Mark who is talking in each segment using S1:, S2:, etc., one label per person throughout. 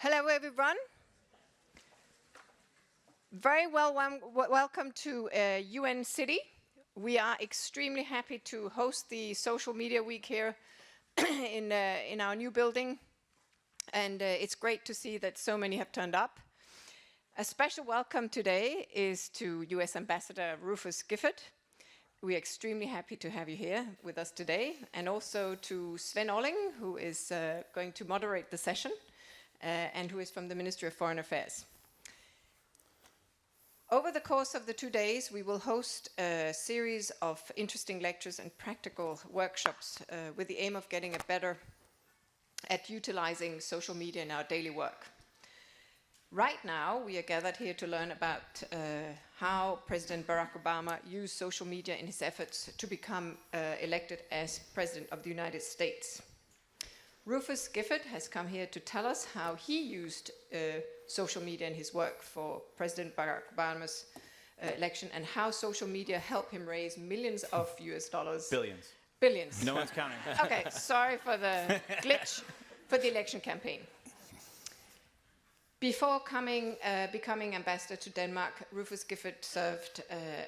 S1: Hello, everyone. Very welcome to UN City. We are extremely happy to host the Social Media Week here in our new building. And it's great to see that so many have turned up. A special welcome today is to US Ambassador Rufus Gifford. We are extremely happy to have you here with us today. And also to Sven Olling, who is going to moderate the session. And who is from the Ministry of Foreign Affairs. Over the course of the 2 days, we will host a series of interesting lectures and practical workshops with the aim of getting better at utilizing social media in our daily work. Right now, we are gathered here to learn about how President Barack Obama used social media in his efforts to become elected as President of the United States. Rufus Gifford has come here to tell us how he used social media in his work for President Barack Obama's election and how social media helped him raise millions of US dollars.
S2: Billions.
S1: Billions.
S2: No one's counting.
S1: Okay, sorry for the glitch for the election campaign. Before becoming ambassador to Denmark, Rufus Gifford served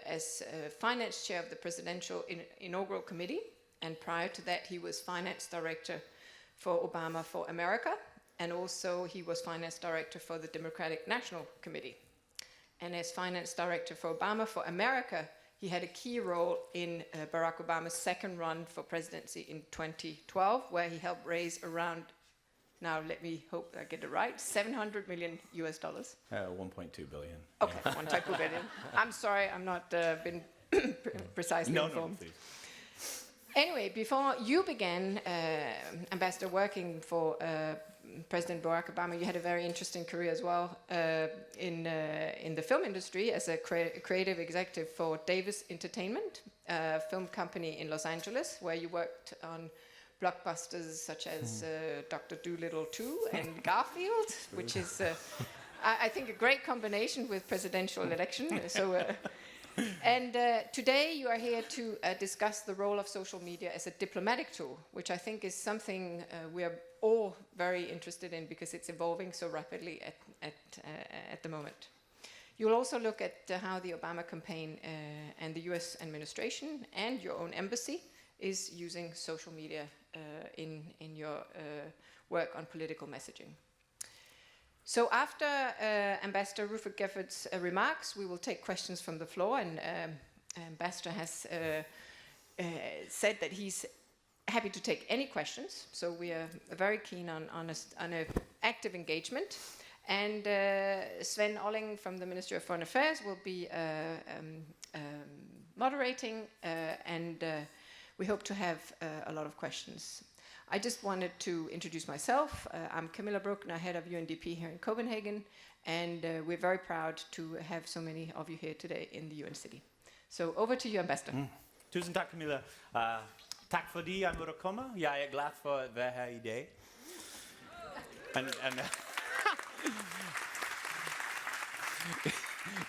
S1: as finance chair of the Presidential Inaugural Committee, and prior to that he was finance director for Obama for America, and also he was finance director for the Democratic National Committee. And as finance director for Obama for America, he had a key role in Barack Obama's second run for presidency in 2012, where he helped raise around, now let me hope I get it right, 700 million US dollars.
S2: 1.2 billion.
S1: Okay, 1.2 billion. I'm sorry, I'm not been precisely informed.
S2: No, please.
S1: Anyway, before you began, Ambassador, working for President Barack Obama, you had a very interesting career as well in the film industry as a creative executive for Davis Entertainment, a film company in Los Angeles, where you worked on blockbusters such as Dr. Dolittle 2 and Garfield, which is, I think, a great combination with presidential election. And today you are here to discuss the role of social media as a diplomatic tool, which I think is something we are all very interested in because it's evolving so rapidly at the moment. You'll also look at how the Obama campaign and the US administration and your own embassy is using social media in your work on political messaging. So after Ambassador Rufus Gifford's remarks, we will take questions from the floor, and Ambassador has said that he's happy to take any questions, so we are very keen on an active engagement. And Sven Olling from the Ministry of Foreign Affairs will be moderating, and we hope to have a lot of questions. I just wanted to introduce myself. I'm Camilla Bruckner, head of UNDP here in Copenhagen, and we're very proud to have so many of you here today in the UN City. So over to you, Ambassador.
S2: Tusind tak, Camilla. Tak fordi jeg måtte komme. Jeg glad for at være her i dag.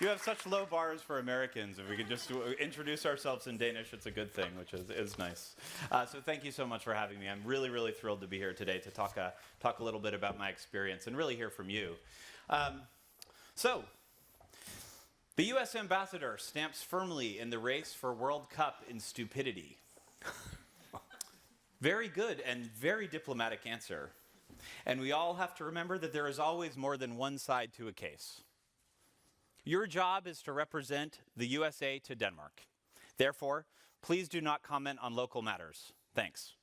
S2: You have such low bars for Americans. If we could just introduce ourselves in Danish, it's a good thing, which is nice. So thank you so much for having me. I'm really, really thrilled to be here today to talk a little bit about my experience and really hear from you. So, the U.S. ambassador stamps firmly in the race for World Cup in stupidity. Very good and very diplomatic answer. And we all have to remember that there is always more than one side to a case. Your job is to represent the USA to Denmark. Therefore, please do not comment on local matters. Thanks.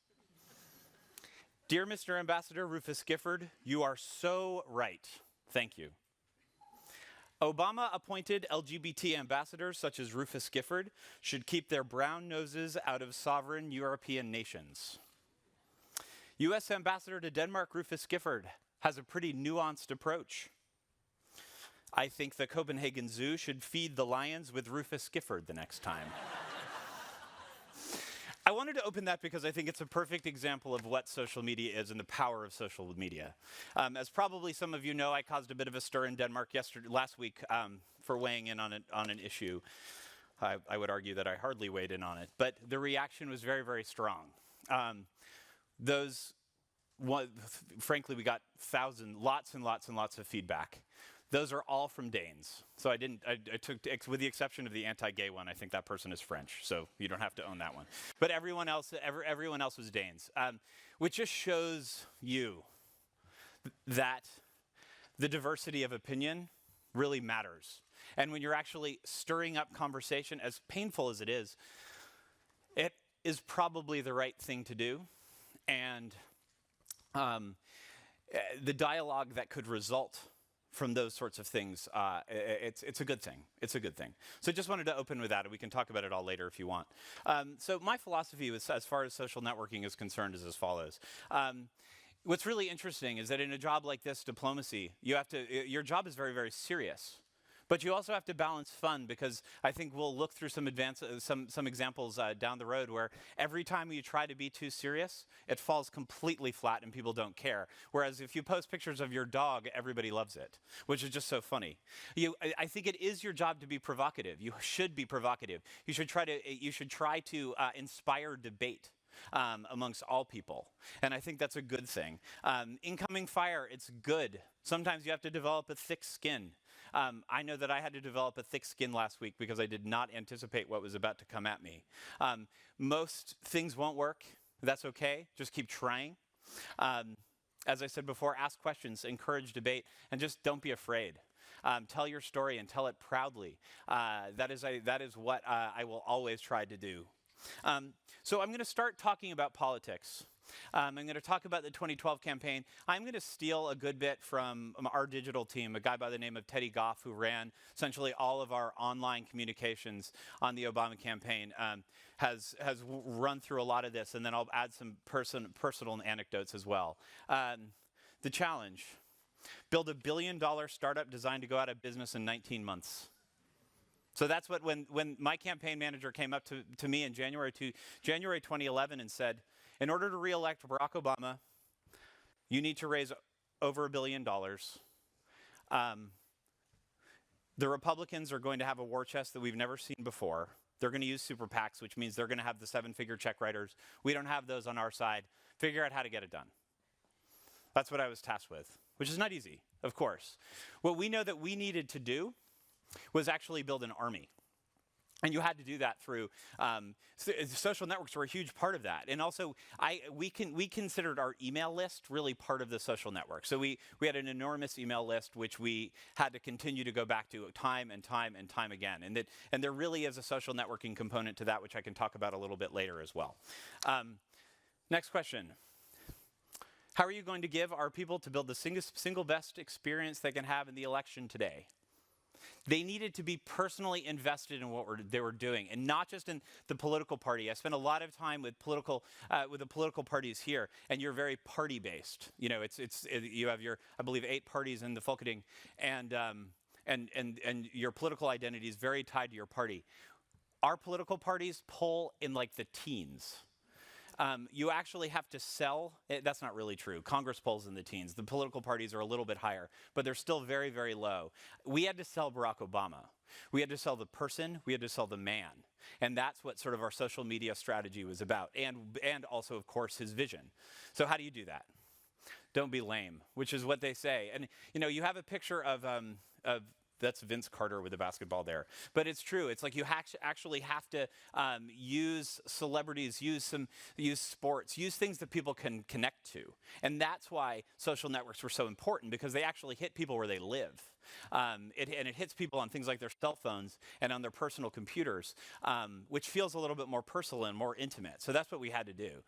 S2: Dear Mr. Ambassador Rufus Gifford, you are so right. Thank you. Obama appointed LGBT ambassadors such as Rufus Gifford should keep their brown noses out of sovereign European nations. U.S. Ambassador to Denmark Rufus Gifford has a pretty nuanced approach. I think the Copenhagen Zoo should feed the lions with Rufus Gifford the next time. I wanted to open that because I think it's a perfect example of what social media is and the power of social media. As probably some of you know, I caused a bit of a stir in Denmark last week for weighing in on an issue. I would argue that I hardly weighed in on it, but the reaction was very, very strong. Those frankly, we got lots and lots and lots of feedback. Those are all from Danes. So I took, with the exception of the anti-gay one, I think that person is French, so you don't have to own that one. But everyone else was Danes, which just shows you that the diversity of opinion really matters. And when you're actually stirring up conversation, as painful as it is probably the right thing to do. And the dialogue that could result from those sorts of things, it's a good thing. It's a good thing. So just wanted to open with that, and we can talk about it all later if you want. So my philosophy as far as social networking is concerned is as follows. What's really interesting is that in a job like this, diplomacy, your job is very, very serious. But you also have to balance fun, because I think we'll look through some examples down the road where every time you try to be too serious, it falls completely flat and people don't care. Whereas if you post pictures of your dog, everybody loves it, which is just so funny. I think it is your job to be provocative. You should be provocative. You should try to inspire debate amongst all people. And I think that's a good thing. Incoming fire, it's good. Sometimes you have to develop a thick skin. I know that I had to develop a thick skin last week because I did not anticipate what was about to come at me. Most things won't work. That's okay. Just keep trying. As I said before, ask questions, encourage debate, and just don't be afraid. Tell your story and tell it proudly. That is what I will always try to do. So I'm going to start talking about politics. I'm going to talk about the 2012 campaign. I'm going to steal a good bit from our digital team, a guy by the name of Teddy Goff, who ran essentially all of our online communications on the Obama campaign, has run through a lot of this, and then I'll add some personal anecdotes as well. The challenge: build a $1 billion startup designed to go out of business in 19 months. So that's what, when my campaign manager came up to me in January 2011 and said, in order to re-elect Barack Obama, you need to raise over $1 billion. The Republicans are going to have a war chest that we've never seen before. They're going to use super PACs, which means they're going to have the 7-figure check writers. We don't have those on our side. Figure out how to get it done. That's what I was tasked with, which is not easy, of course. What we know that we needed to do was actually build an army. And you had to do that through social networks were a huge part of that. And also, we considered our email list really part of the social network. So we had an enormous email list which we had to continue to go back to time and time and time again. And there really is a social networking component to that, which I can talk about a little bit later as well. Next question. How are you going to give our people to build the single best experience they can have in the election today? They needed to be personally invested in what they were doing, and not just in the political party. I spent a lot of time with the political parties here, and you're very party-based. You know, you have your, I believe, 8 parties in the Folketing, and your political identity is very tied to your party. Our political parties poll in like the teens. You actually have to sell. That's not really true. Congress polls in the teens. The political parties are a little bit higher, but they're still very, very low. We had to sell Barack Obama. We had to sell the person. We had to sell the man. And that's what sort of our social media strategy was about. And also, of course, his vision. So how do you do that? Don't be lame, which is what they say. And, you know, you have a picture of that's Vince Carter with the basketball there. But it's true. It's like you actually have to use celebrities, use sports, use things that people can connect to. And that's why social networks were so important, because they actually hit people where they live. And it hits people on things like their cell phones and on their personal computers, which feels a little bit more personal and more intimate. So that's what we had to do.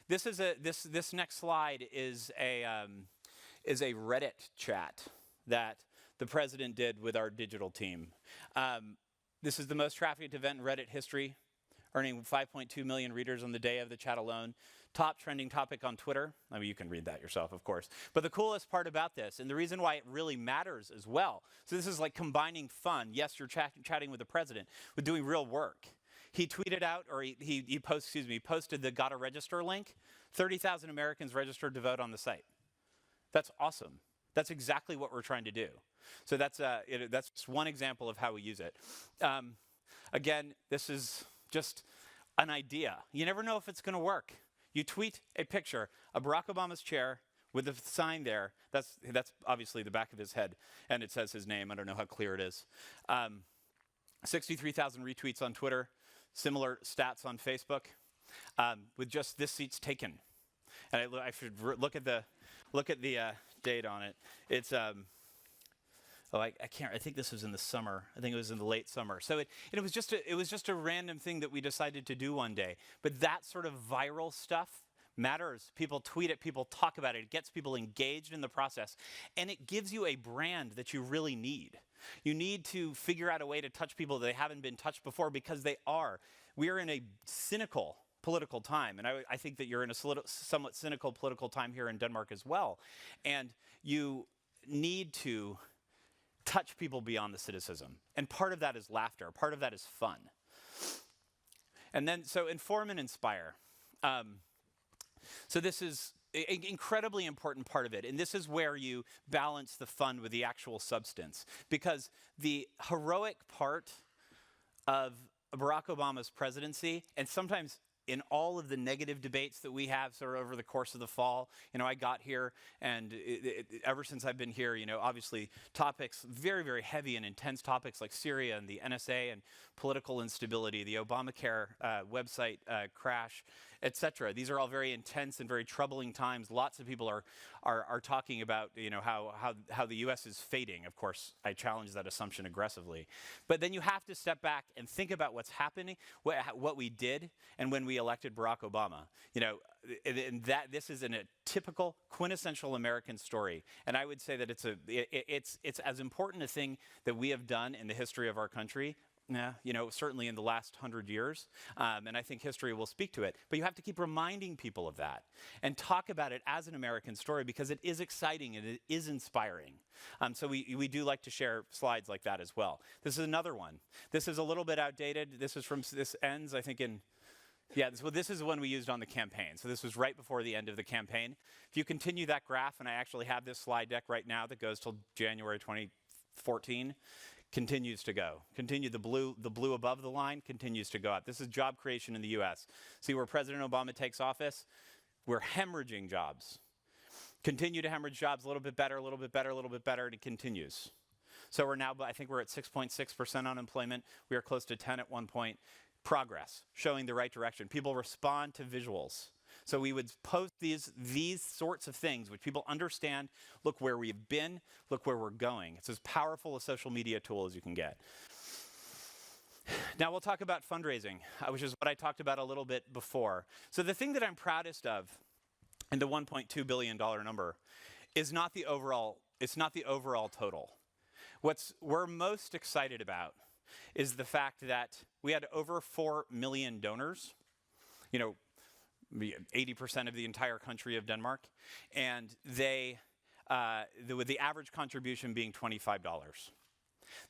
S2: This next slide is a Reddit chat that the president did with our digital team. This is the most trafficked event in Reddit history, earning 5.2 million readers on the day of the chat alone. Top trending topic on Twitter. I mean, you can read that yourself, of course. But the coolest part about this, and the reason why it really matters as well, so this is like combining fun. Yes, you're chatting with the president, with doing real work. He tweeted out, or he posted the Gotta Register link. 30,000 Americans registered to vote on the site. That's awesome. That's exactly what we're trying to do. So that's just one example of how we use it. Again, this is just an idea. You never know if it's going to work. You tweet a picture of Barack Obama's chair with a sign there. That's obviously the back of his head, and it says his name. I don't know how clear it is. 63,000 retweets on Twitter, similar stats on Facebook, with just this seat's taken. And I should look at the date on it. It's I can't. I think this was in the summer. I think it was in the late summer. So it was just a random thing that we decided to do one day. But that sort of viral stuff matters. People tweet it, people talk about it. It gets people engaged in the process, and it gives you a brand that you really need. You need to figure out a way to touch people that they haven't been touched before, because they are. We are in a cynical political time, and I think that you're in a somewhat cynical political time here in Denmark as well. And you need to touch people beyond the cynicism. And part of that is laughter. Part of that is fun. And then, so inform and inspire. So this is an incredibly important part of it. And this is where you balance the fun with the actual substance. Because the heroic part of Barack Obama's presidency, and sometimes in all of the negative debates that we have sort of over the course of the fall, I got here, and ever since I've been here, obviously topics, very, very heavy and intense topics like Syria and the NSA and political instability, the Obamacare website crash, etc. These are all very intense and very troubling times. Lots of people are talking about how the U.S. is fading. Of course, I challenge that assumption aggressively. But then you have to step back and think about what's happening, what we did, and when we elected Barack Obama. And that this is a typical quintessential American story. And I would say that it's as important a thing that we have done in the history of our country. Certainly in the last 100 years, and I think history will speak to it. But you have to keep reminding people of that and talk about it as an American story, because it is exciting and it is inspiring. So we do like to share slides like that as well. This is another one. This is a little bit outdated. This ends, I think, in... Yeah, this is the one we used on the campaign. So this was right before the end of the campaign. If you continue that graph, and I actually have this slide deck right now that goes till January 2014, continues to go. The blue above the line continues to go up. This is job creation in the U.S. See where President Obama takes office? We're hemorrhaging jobs. Continue to hemorrhage jobs, a little bit better, a little bit better, a little bit better, and it continues. So I think we're at 6.6% unemployment. We were close to 10 at one point. Progress, showing the right direction. People respond to visuals. So we would post these sorts of things, which people understand. Look where we've been, look where we're going. It's as powerful a social media tool as you can get. Now we'll talk about fundraising, which is what I talked about a little bit before. So the thing that I'm proudest of in the $1.2 billion number is not the overall total. What we're most excited about is the fact that we had over 4 million donors, 80% of the entire country of Denmark, and with the average contribution being $25.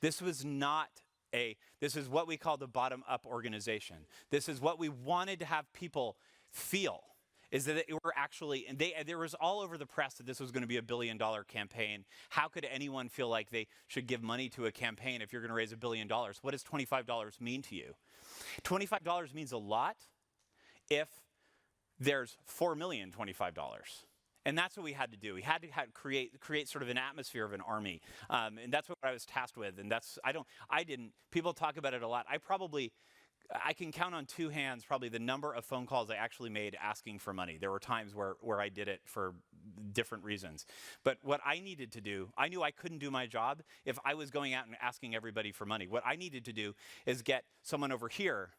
S2: This is what we call the bottom-up organization. This is what we wanted to have people feel, is that we're actually, and there was all over the press that this was going to be a $1 billion campaign. How could anyone feel like they should give money to a campaign if you're going to raise $1 billion? What does $25 mean to you? $25 means a lot if there's $4 million $25. And that's what we had to do. We had to create sort of an atmosphere of an army. And that's what I was tasked with. And people talk about it a lot. I can count on two hands probably the number of phone calls I actually made asking for money. There were times where I did it for different reasons. But what I needed to do, I knew I couldn't do my job if I was going out and asking everybody for money. What I needed to do is get someone over here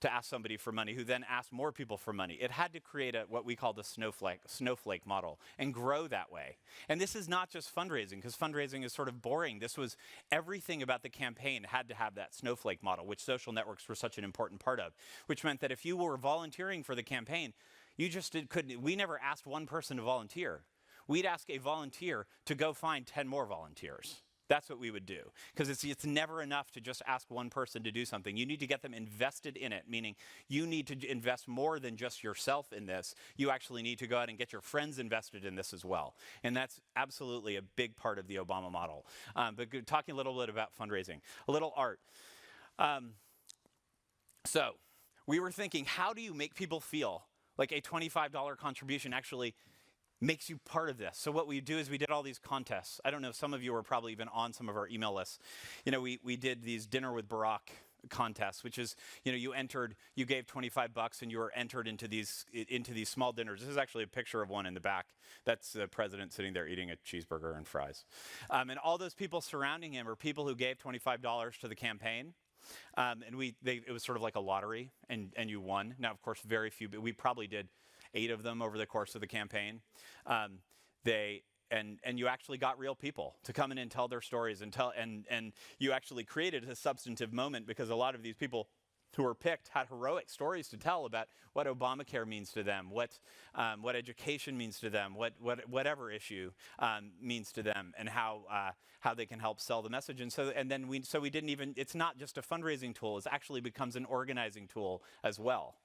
S2: to ask somebody for money, who then asked more people for money. It had to create what we call the snowflake model and grow that way. And this is not just fundraising, because fundraising is sort of boring. This was everything about the campaign had to have that snowflake model, which social networks were such an important part of, which meant that if you were volunteering for the campaign, we never asked one person to volunteer. We'd ask a volunteer to go find 10 more volunteers. That's what we would do, because it's never enough to just ask one person to do something. You need to get them invested in it, meaning you need to invest more than just yourself in this. You actually need to go out and get your friends invested in this as well. And that's absolutely a big part of the Obama model. But talking a little bit about fundraising, a little art. So we were thinking, how do you make people feel Like a $25 contribution actually makes you part of this. So what we do is we did all these contests. I don't know, some of you were probably even on some of our email lists. You know, we did these Dinner with Barack contests, which is, you know, you gave $25 and you were entered into these small dinners. This is actually a picture of one in the back. That's the president sitting there eating a cheeseburger and fries. And all those people surrounding him are people who gave $25 to the campaign. And it was sort of like a lottery, and you won. Now, of course, very few, but we probably did 8 of them over the course of the campaign. And you actually got real people to come in and tell their stories, and you actually created a substantive moment, because a lot of these people who were picked had heroic stories to tell about what Obamacare means to them, what education means to them, whatever issue means to them, and how they can help sell the message. So we didn't even. It's not just a fundraising tool; it actually becomes an organizing tool as well.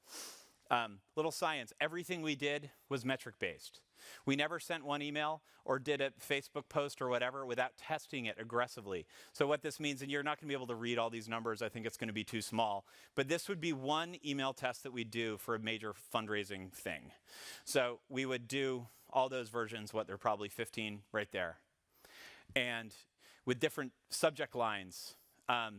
S2: Little science, everything we did was metric based. We never sent one email or did a Facebook post or whatever without testing it aggressively. So what this means, and you're not going to be able to read all these numbers, I think it's going to be too small, but this would be one email test that we do for a major fundraising thing. So we would do all those versions, there are probably 15 right there. And with different subject lines, the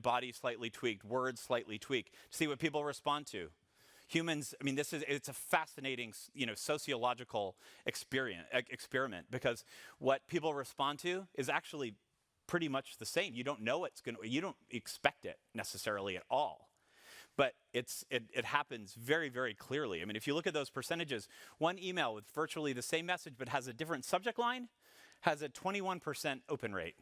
S2: body slightly tweaked, words slightly tweaked, to see what people respond to. Humans, I mean, it's a fascinating, sociological experiment, because what people respond to is actually pretty much the same. You don't know you don't expect it necessarily at all. But it happens very, very clearly. I mean, if you look at those percentages, one email with virtually the same message but has a different subject line has a 21% open rate.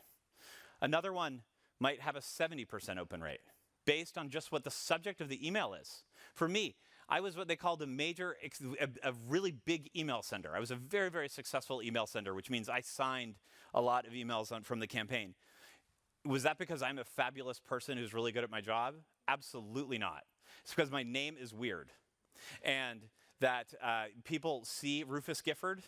S2: Another one might have a 70% open rate based on just what the subject of the email is. For me, I was what they called a really big email sender. I was a very, very successful email sender, which means I signed a lot of emails from the campaign. Was that because I'm a fabulous person who's really good at my job? Absolutely not. It's because my name is weird. And that people see Rufus Gifford,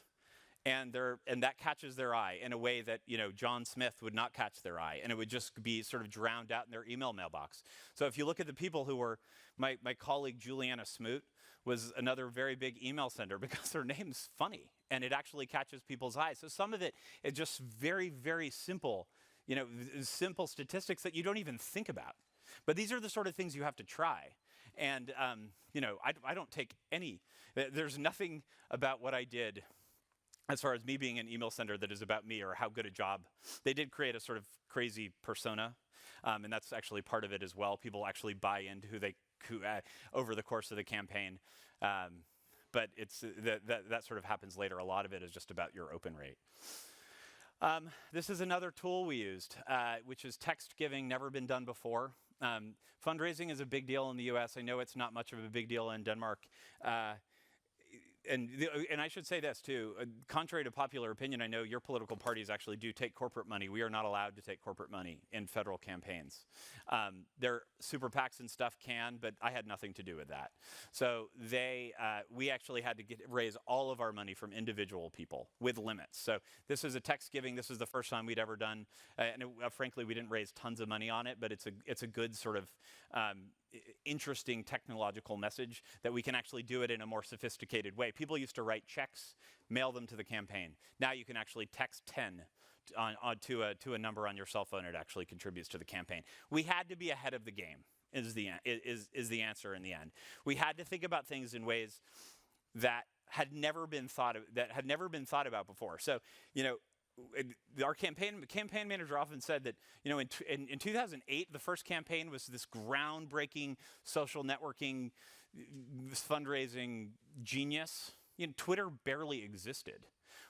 S2: and that catches their eye in a way that, John Smith would not catch their eye, and it would just be sort of drowned out in their email mailbox. So if you look at the people who were, my colleague Juliana Smoot was another very big email sender, because her name's funny, and it actually catches people's eyes. So some of it is just very, very simple, simple statistics that you don't even think about. But these are the sort of things you have to try. And, I don't take there's nothing about what I did as far as me being an email sender that is about me or how good a job. They did create a sort of crazy persona, and that's actually part of it as well. People actually buy into who over the course of the campaign. But that sort of happens later. A lot of it is just about your open rate. This is another tool we used, which is text giving, never been done before. Fundraising is a big deal in the US. I know it's not much of a big deal in Denmark. And I should say this too, contrary to popular opinion, I know your political parties actually do take corporate money. We are not allowed to take corporate money in federal campaigns. Their super PACs and stuff can, but I had nothing to do with that. So we actually had to raise all of our money from individual people with limits. So this is a text giving. This is the first time we'd ever done, and frankly, we didn't raise tons of money on it, but it's a good sort of interesting technological message that we can actually do it in a more sophisticated way. People used to write checks, mail them to the campaign. Now you can actually text 10 to a number on your cell phone. It actually contributes to the campaign. We had to be ahead of the game is the answer in the end. We had to think about things in ways that had never been thought about before. So, our campaign manager often said that, in 2008, the first campaign was this groundbreaking social networking, fundraising genius. Twitter barely existed.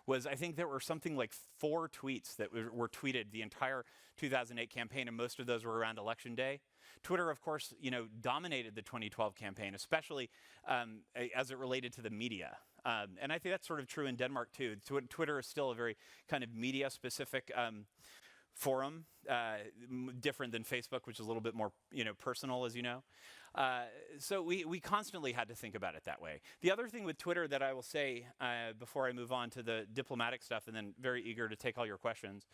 S2: I think there were something like 4 tweets that were tweeted the entire 2008 campaign, and most of those were around Election Day. Twitter, of course, dominated the 2012 campaign, especially as it related to the media. And I think that's sort of true in Denmark, too. Twitter is still a very kind of media-specific forum, different than Facebook, which is a little bit more, personal, as you know. So we constantly had to think about it that way. The other thing with Twitter that I will say before I move on to the diplomatic stuff, and then very eager to take all your questions,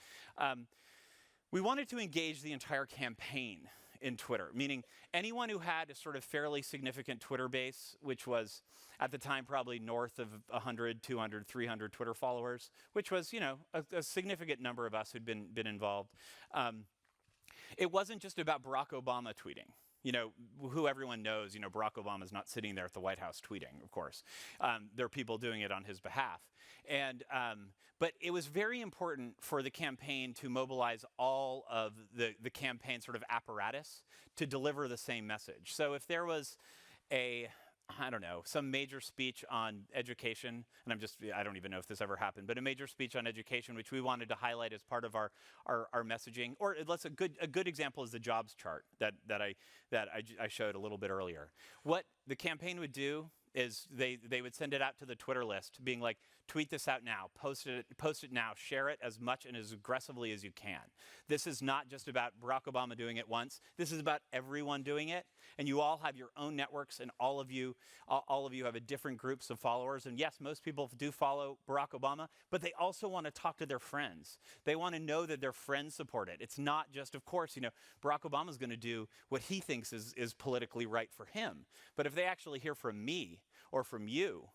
S2: we wanted to engage the entire campaign in Twitter, meaning anyone who had a sort of fairly significant Twitter base, which was at the time probably north of 100, 200, 300 Twitter followers, which was, a significant number of us who'd been involved. It wasn't just about Barack Obama tweeting. Who everyone knows, Barack Obama's not sitting there at the White House tweeting, of course. There are people doing it on his behalf. But it was very important for the campaign to mobilize all of the campaign sort of apparatus to deliver the same message. So if there was some major speech on education, and I don't even know if this ever happened, but a major speech on education, which we wanted to highlight as part of our messaging, or a good example is the jobs chart that I showed a little bit earlier. What the campaign would do is they would send it out to the Twitter list, being like, tweet this out now, post it now, share it as much and as aggressively as you can. This is not just about Barack Obama doing it once. This is about everyone doing it, and you all have your own networks, and all of you have a different groups of followers. And yes, most people do follow Barack Obama, but they also want to talk to their friends. They want to know that their friends support it. It's not just, of course, Barack Obama's going to do what he thinks is politically right for him. But if they actually hear from me or from you,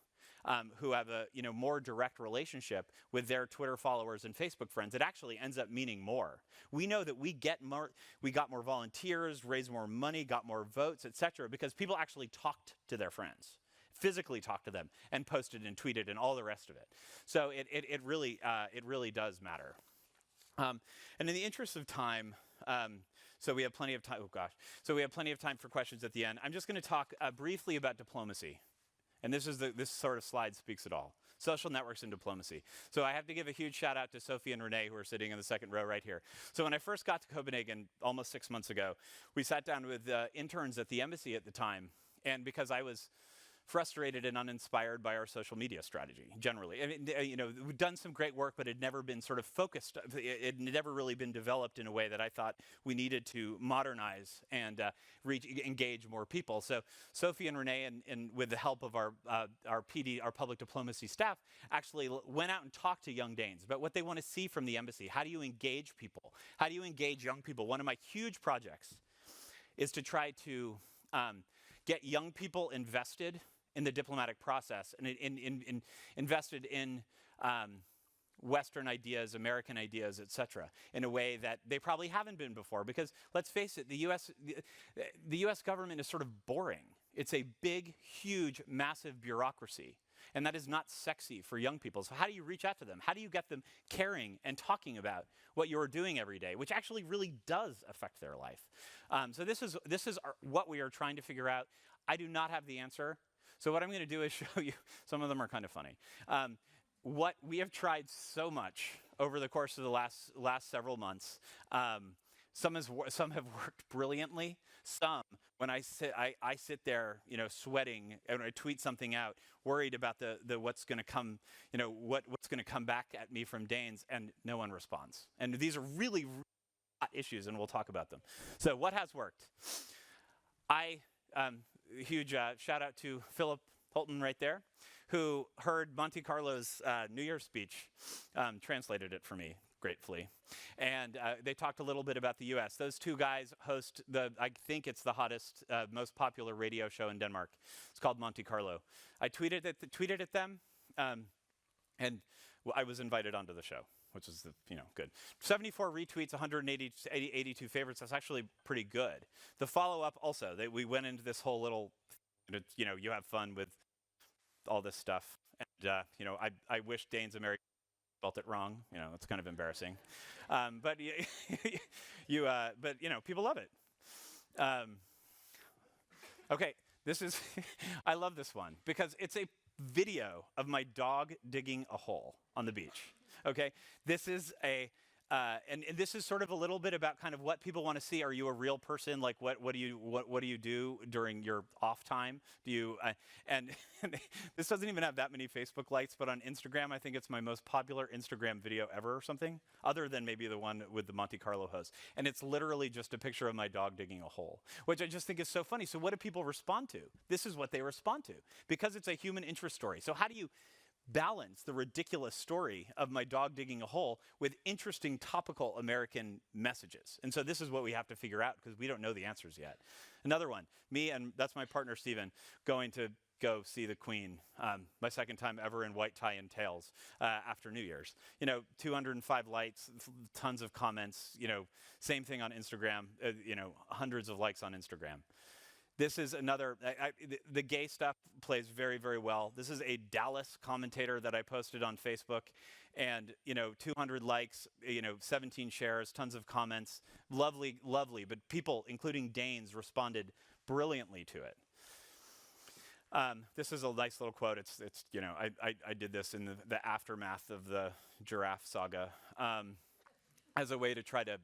S2: who have a more direct relationship with their Twitter followers and Facebook friends, it actually ends up meaning more. We know that we got more volunteers, raised more money, got more votes, etc., because people actually talked to their friends, physically talked to them, and posted and tweeted and all the rest of it. So it really does matter. And in the interest of time, so we have plenty of time. Oh gosh. So we have plenty of time for questions at the end. I'm just going to talk briefly about diplomacy. And this sort of slide speaks it all. Social networks and diplomacy. So I have to give a huge shout out to Sophie and Renee, who are sitting in the second row right here. So when I first got to Copenhagen almost 6 months ago, we sat down with interns at the embassy at the time. And because I was frustrated and uninspired by our social media strategy, generally. I mean, we've done some great work, but it had never been sort of focused. It had never really been developed in a way that I thought we needed to modernize and engage more people. So Sophie and Renee, and with the help of our public diplomacy staff, actually went out and talked to young Danes about what they want to see from the embassy. How do you engage people? How do you engage young people? One of my huge projects is to try to get young people invested in the diplomatic process and invested in Western ideas, American ideas, etc., in a way that they probably haven't been before. Because let's face it, the U.S. government is sort of boring. It's a big, huge, massive bureaucracy. And that is not sexy for young people. So how do you reach out to them? How do you get them caring and talking about what you're doing every day, which actually really does affect their life? So this is what we are trying to figure out. I do not have the answer. So what I'm going to do is show you, some of them are kind of funny. What we have tried so much over the course of the last several months. Some have worked brilliantly. Some, when I sit there, sweating, and I tweet something out, worried about the what's going to come, what's going to come back at me from Danes, and no one responds. And these are really, really hot issues, and we'll talk about them. So what has worked? Huge shout out to Philip Holton right there, who heard Monte Carlo's New Year's speech, translated it for me gratefully. And they talked a little bit about the US. Those two guys host I think it's the hottest, most popular radio show in Denmark. It's called Monte Carlo. I tweeted at them, and I was invited onto the show, which is good. 74 retweets, 182 favorites. That's actually pretty good. The follow-up also, we went into this whole little, you have fun with all this stuff. And, I wish Danes Americans spelled it wrong. It's kind of embarrassing. But people love it. Okay, this is, I love this one because it's a video of my dog digging a hole on the beach. Okay, this is and this is sort of a little bit about kind of what people want to see. Are you a real person? Like, what do you do during your off time? Do you and this doesn't even have that many Facebook likes, but on Instagram, I think it's my most popular Instagram video ever or something, other than maybe the one with the Monte Carlo host. And it's literally just a picture of my dog digging a hole, which I just think is so funny. So what do people respond to? This is what they respond to because it's a human interest story. So how do you balance the ridiculous story of my dog digging a hole with interesting topical American messages. And so this is what we have to figure out because we don't know the answers yet. Another one, me and that's my partner Steven, going to go see the Queen, my second time ever in white tie and tails after New Year's. 205 likes, tons of comments, same thing on Instagram, hundreds of likes on Instagram. This is another, the gay stuff plays very, very well. This is a Dallas commentator that I posted on Facebook, and 200 likes, 17 shares, tons of comments, lovely, lovely. But people, including Danes, responded brilliantly to it. This is a nice little quote. It's I did this in the aftermath of the giraffe saga as a way to try to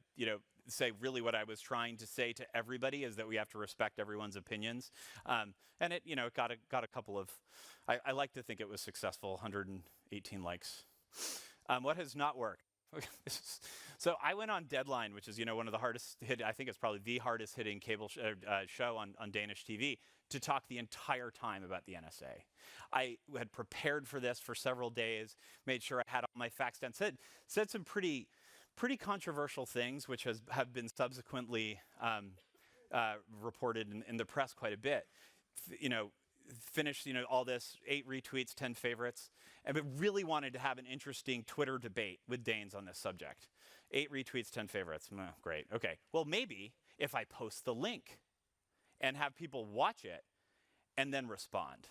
S2: say really what I was trying to say to everybody is that we have to respect everyone's opinions. And it got a couple of, I like to think it was successful, 118 likes. What has not worked? So I went on Deadline, which is one of the hardest hit, I think it's probably the hardest hitting cable show on Danish TV, to talk the entire time about the NSA. I had prepared for this for several days, made sure I had all my facts down, said some pretty controversial things, which have been subsequently reported in the press quite a bit. Finished all this, 8 retweets, 10 favorites, and but really wanted to have an interesting Twitter debate with Danes on this subject. 8 retweets, 10 favorites. Great. Okay. Well, maybe if I post the link and have people watch it and then respond.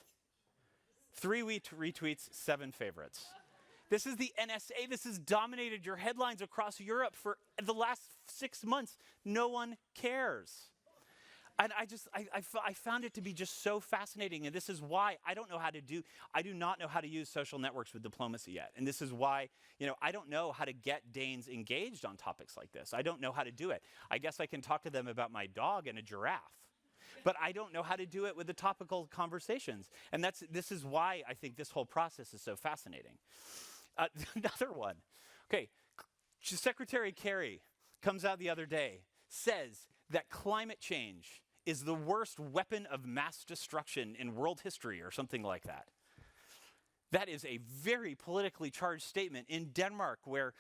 S2: 3 retweets, 7 favorites. This is the NSA. This has dominated your headlines across Europe for the last 6 months. No one cares. And I found it to be just so fascinating. And this is why I do not know how to use social networks with diplomacy yet. And this is why, I don't know how to get Danes engaged on topics like this. I don't know how to do it. I guess I can talk to them about my dog and a giraffe. But I don't know how to do it with the topical conversations. And this is why I think this whole process is so fascinating. Another one. Okay, Secretary Kerry comes out the other day, says that climate change is the worst weapon of mass destruction in world history or something like that. That is a very politically charged statement in Denmark where,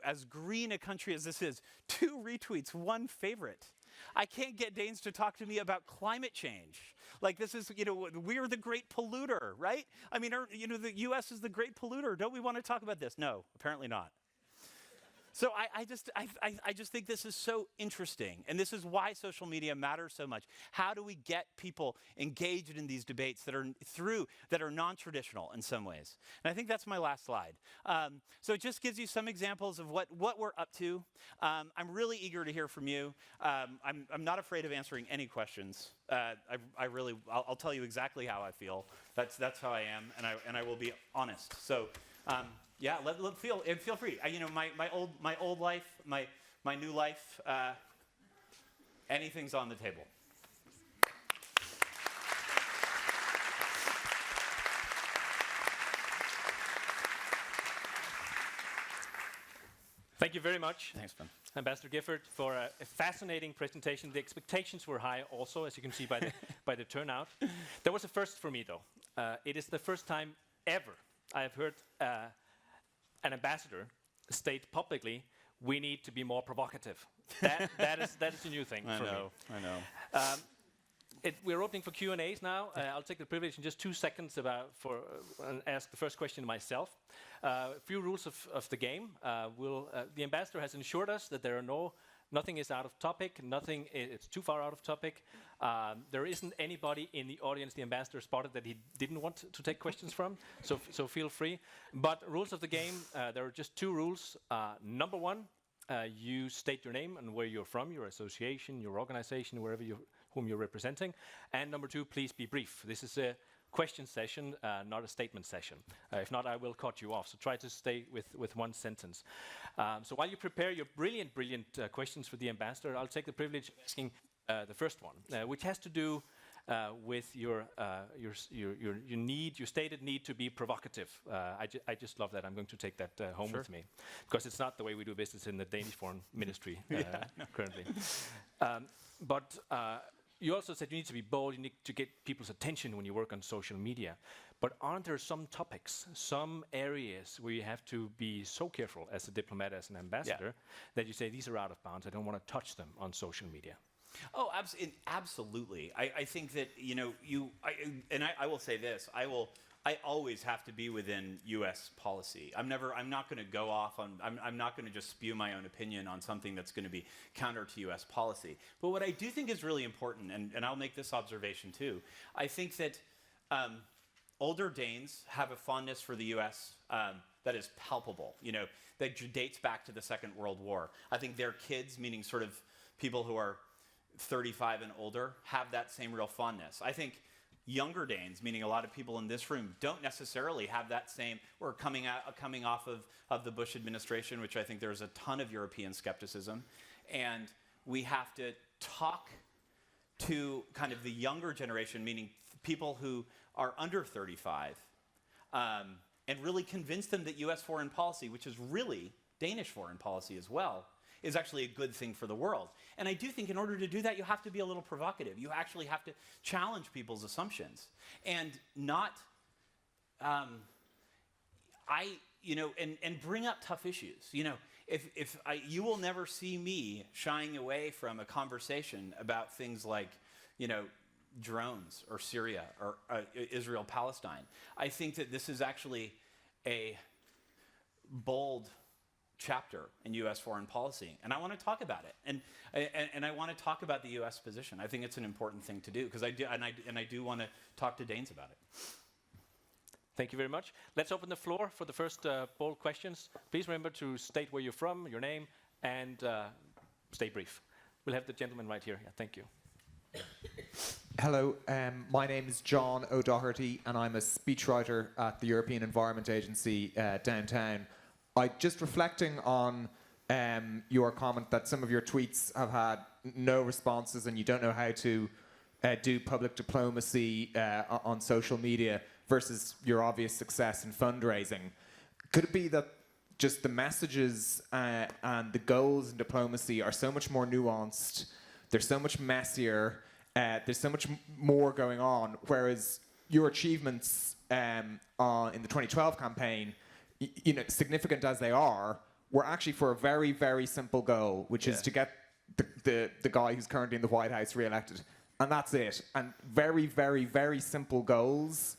S2: as green a country as this is, 2 retweets, 1 favorite. I can't get Danes to talk to me about climate change. Like this is, we're the great polluter, right? I mean, the US is the great polluter. Don't we want to talk about this? No, apparently not. So I just think this is so interesting. And this is why social media matters so much. How do we get people engaged in these debates that are non-traditional in some ways? And I think that's my last slide. So it just gives you some examples of what we're up to. I'm really eager to hear from you. I'm not afraid of answering any questions. I'll tell you exactly how I feel. That's how I am, and I will be honest. So. Yeah, feel free. My old life, my new life, anything's on the table.
S3: Thank you very much.
S2: Thanks, Ben.
S3: Ambassador Gifford, for a fascinating presentation. The expectations were high also, as you can see by the turnout. There was a first for me, though. It is the first time ever I have heard an ambassador state publicly, we need to be more provocative. That is a new thing for me.
S2: I know.
S3: We're opening for Q&As now. I'll take the privilege in just 2 seconds and ask the first question myself. A few rules of the game. The ambassador has assured us that nothing is out of topic, nothing is too far out of topic. There isn't anybody in the audience the ambassador spotted that he didn't want to take questions from, so feel free. But rules of the game, there are just 2 rules. Number 1, you state your name and where you're from, your association, your organization, whom you're representing. And number 2, please be brief. This is a question session, not a statement session. If not, I will cut you off. So try to stay with 1 sentence. So while you prepare your brilliant questions for the ambassador, I'll take the privilege of asking the first one, which has to do with your stated need to be provocative. I just love that. I'm going to take that home with me, because it's not the way we do business in the Danish Foreign Ministry currently. But you also said you need to be bold, you need to get people's attention when you work on social media. But aren't there some topics, some areas where you have to be so careful as a diplomat, as an ambassador, that you say, these are out of bounds, I don't want to touch them on social media?
S2: Oh, absolutely. I think that, you know, I will say this, I always have to be within U.S. policy. I'm not going to go off on, I'm not going to just spew my own opinion on something that's going to be counter to U.S. policy. But what I do think is really important, and I'll make this observation too, I think that older Danes have a fondness for the U.S. That is palpable, you know, that dates back to the Second World War. I think their kids, meaning sort of people who are 35 and older, have that same real fondness. I think younger Danes, meaning a lot of people in this room, don't necessarily have that same, or coming off of the Bush administration, which I think there's a ton of European skepticism. And we have to talk to kind of the younger generation, meaning people who are under 35, and really convince them that US foreign policy, which is really Danish foreign policy as well, is actually a good thing for the world. And I do think in order to do that, you have to be a little provocative. You actually have to challenge people's assumptions and not, and bring up tough issues. You know, you will never see me shying away from a conversation about things like, you know, drones or Syria or Israel-Palestine. I think that this is actually a bold chapter in U.S. foreign policy, and I want to talk about it, and I want to talk about the U.S. position. I think it's an important thing to do because I do want to talk to Danes about it.
S3: Thank you very much. Let's open the floor for the first bold questions. Please remember to state where you're from, your name, and stay brief. We'll have the gentleman right here. Yeah, thank you.
S4: Hello, my name is John O'Doherty, and I'm a speechwriter at the European Environment Agency downtown. Just reflecting on your comment that some of your tweets have had no responses and you don't know how to do public diplomacy on social media versus your obvious success in fundraising. Could it be that just the messages and the goals in diplomacy are so much more nuanced, they're so much messier, there's so much more going on, whereas your achievements in the 2012 campaign, you know, significant as they are, were actually for a very, very simple goal, which is to get the guy who's currently in the White House re-elected. And that's it. And very, very, very simple goals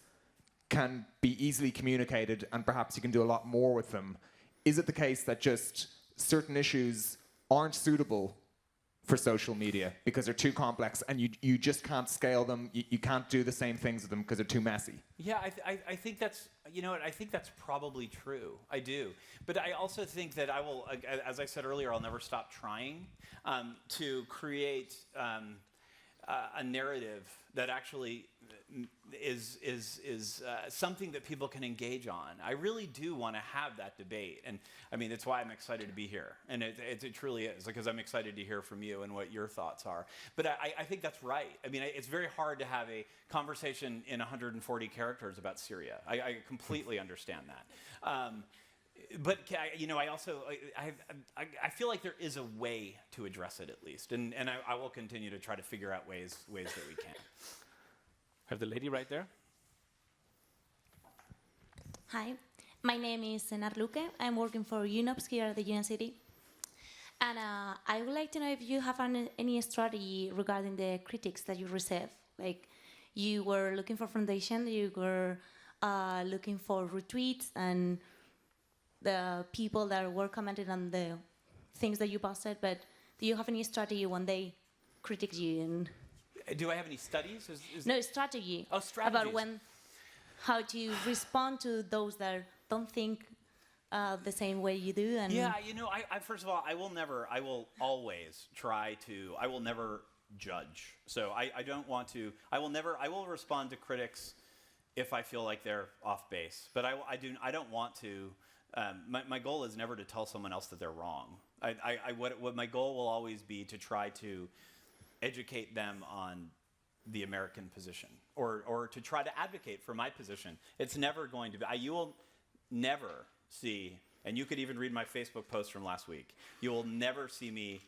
S4: can be easily communicated, and perhaps you can do a lot more with them. Is it the case that just certain issues aren't suitable for social media because they're too complex and you just can't scale them, you can't do the same things with them because they're too messy?
S2: Yeah, I think that's, you know what, I think that's probably true. I do. But I also think that I will, as I said earlier, I'll never stop trying to create a narrative that actually is something that people can engage on. I really do want to have that debate, and I mean, that's why I'm excited to be here, and it truly is, because I'm excited to hear from you and what your thoughts are. But I think that's right. I mean, it's very hard to have a conversation in 140 characters about Syria. I completely understand that. But you know, I also I feel like there is a way to address it at least, and I will continue to try to figure out ways that we can.
S3: Have the lady right there.
S5: Hi, my name is Senar Luque. I'm working for UNOPS here at the university. And I would like to know if you have any strategy regarding the critics that you receive. Like, you were looking for foundation, you were looking for retweets, and the people that were commenting on the things that you posted, but do you have any strategy when they critique you? And
S2: do I have any studies?
S5: No, strategy.
S2: Oh, strategies.
S5: About how to respond to those that don't think the same way you do. And
S2: yeah, you know, I first of all, I will always try to, I will never judge. So I don't want to, I will respond to critics if I feel like they're off base. But I don't want to, my goal is never to tell someone else that they're wrong. What my goal will always be to try to educate them on the American position, or to try to advocate for my position. It's never going to be, you will never see, and you could even read my Facebook post from last week, you will never see me